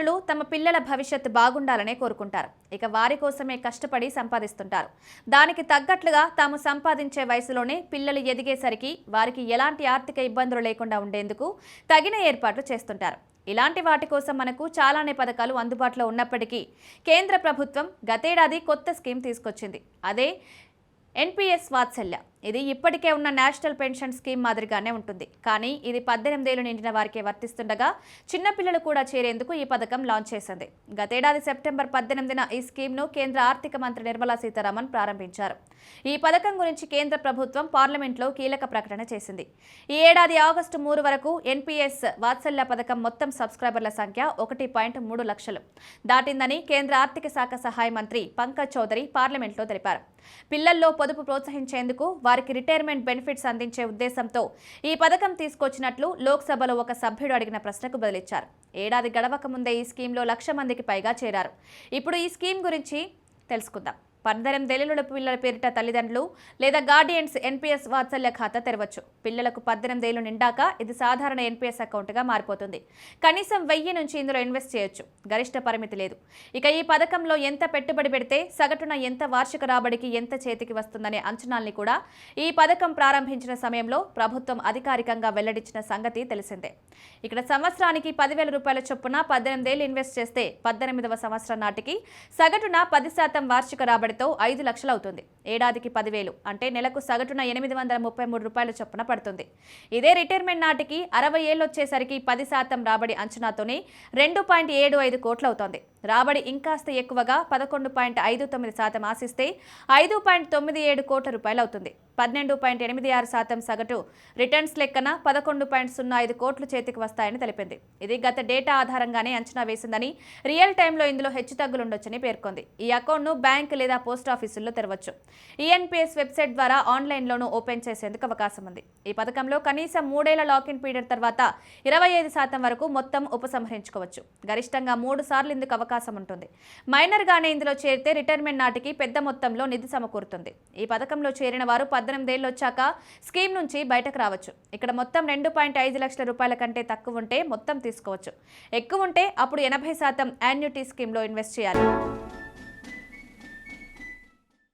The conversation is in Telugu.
తల్లిదండ్రులు తమ పిల్లల భవిష్యత్తు బాగుండాలనే కోరుకుంటారు. ఇక వారి కోసమే కష్టపడి సంపాదిస్తుంటారు. దానికి తగ్గట్లుగా తాము సంపాదించే వయసులోనే పిల్లలు ఎదిగేసరికి వారికి ఎలాంటి ఆర్థిక ఇబ్బందులు లేకుండా ఉండేందుకు తగిన ఏర్పాట్లు చేస్తుంటారు. ఇలాంటి వాటి కోసం మనకు చాలానే పథకాలు అందుబాటులో ఉన్నప్పటికీ కేంద్ర ప్రభుత్వం గతేడాది కొత్త స్కీమ్ తీసుకొచ్చింది. అదే ఎన్పీఎస్ వాత్సల్య. ఇది ఇప్పటికే ఉన్న నేషనల్ పెన్షన్ స్కీమ్ మాదిరిగానే ఉంటుంది. కానీ ఇది 18 ఏళ్లు నిండిన వారికే వర్తిస్తుండగా చిన్నపిల్లలు కూడా చేరేందుకు ఈ పథకం లాంచ్ చేసింది. గతేడాది సెప్టెంబర్ 18న ఈ స్కీమ్ను కేంద్ర ఆర్థిక మంత్రి నిర్మలా సీతారామన్ ప్రారంభించారు. ఈ పథకం గురించి కేంద్ర ప్రభుత్వం పార్లమెంట్లో కీలక ప్రకటన చేసింది. ఈ ఏడాది ఆగస్టు 3 వరకు ఎన్పీఎస్ వాత్సల్య పథకం మొత్తం సబ్స్క్రైబర్ల సంఖ్య 1.3 లక్షలు దాటిందని కేంద్ర ఆర్థిక శాఖ సహాయ మంత్రి పంకజ్ చౌదరి పార్లమెంట్లో తెలిపారు. పిల్లల్లో పొదుపు ప్రోత్సహించేందుకు వారికి రిటైర్మెంట్ బెనిఫిట్స్ అందించే ఉద్దేశంతో ఈ పథకం తీసుకొచ్చినట్లు లోక్సభలో ఒక సభ్యుడు అడిగిన ప్రశ్నకు బదులిచ్చారు. ఏడాది గడవక ముందే ఈ స్కీమ్లో 1,00,000 మందికి పైగా చేరారు. ఇప్పుడు ఈ స్కీమ్ గురించి తెలుసుకుందాం. 18 ఏళ్ల పిల్లల పేరిట తల్లిదండ్రులు లేదా గార్డియన్స్ ఎన్పీఎస్ వాత్సల్య ఖాతా తెరవచ్చు. పిల్లలకు 18 ఏళ్లు నిండాక ఇది సాధారణ ఎన్పీఎస్ అకౌంట్గా మారిపోతుంది. కనీసం 1000 నుంచి ఇందులో ఇన్వెస్ట్ చేయొచ్చు. గరిష్ట పరిమితి లేదు. ఇక ఈ పథకంలో ఎంత పెట్టుబడి పెడితే సగటున ఎంత వార్షిక రాబడికి ఎంత చేతికి వస్తుందనే అంచనాల్ని కూడా ఈ పథకం ప్రారంభించిన సమయంలో ప్రభుత్వం అధికారికంగా వెల్లడించిన సంగతి తెలిసిందే. ఇక్కడ సంవత్సరానికి 10,000 రూపాయల చొప్పున 18 ఏళ్లు ఇన్వెస్ట్ చేస్తే 18వ సంవత్సరం నాటికి సగటున 10% వార్షిక రాబడి 5 లక్షలు అవుతుంది. ఏడాదికి 10,000 అంటే నెలకు సగటున 833 రూపాయల చొప్పున పడుతుంది. ఇదే రిటైర్మెంట్ నాటికి 60 ఏళ్ళు వచ్చేసరికి 10% రాబడి అంచనాతోనే 2.75 కోట్లు అవుతోంది. రాబడి ఇంకాస్త ఎక్కువగా 11.59% ఆశిస్తే 5.97 కోట్ల రూపాయలు అవుతుంది. 12.86% సగటు రిటర్న్స్ లెక్కన 11.05 కోట్లు చేతికి వస్తాయని తెలిపింది. ఇది గత డేటా ఆధారంగానే అంచనా వేసిందని, రియల్ టైంలో ఇందులో హెచ్చుతగ్గులుండొచ్చని పేర్కొంది. ఈ అకౌంట్ను బ్యాంక్ లేదా పోస్ట్ ఆఫీసుల్లో తెరవచ్చు. ఈఎన్పీఎస్ వెబ్సైట్ ద్వారా ఆన్లైన్లోనూ ఓపెన్ చేసేందుకు అవకాశం ఉంది. ఈ పథకంలో కనీసం 3 ఏళ్ల లాకిన్ పీరియడ్ తర్వాత 25% వరకు మొత్తం ఉపసంహరించుకోవచ్చు. గరిష్టంగా 3 సార్లు ఇందుకు అవకాశం ఉంటుంది. మైనర్గానే ఇందులో చేరితే రిటైర్మెంట్ నాటికి పెద్ద మొత్తంలో నిధి సమకూరుతుంది. ఈ పథకంలో చేరిన వారు 18 ఏళ్ళు వచ్చాక స్కీమ్ నుంచి బయటకు రావచ్చు. ఇక్కడ మొత్తం 2.5 లక్షల రూపాయల కంటే తక్కువ ఉంటే మొత్తం తీసుకోవచ్చు. ఎక్కువ ఉంటే అప్పుడు 80% యాన్యుటీ స్కీమ్లో ఇన్వెస్ట్ చేయాలి.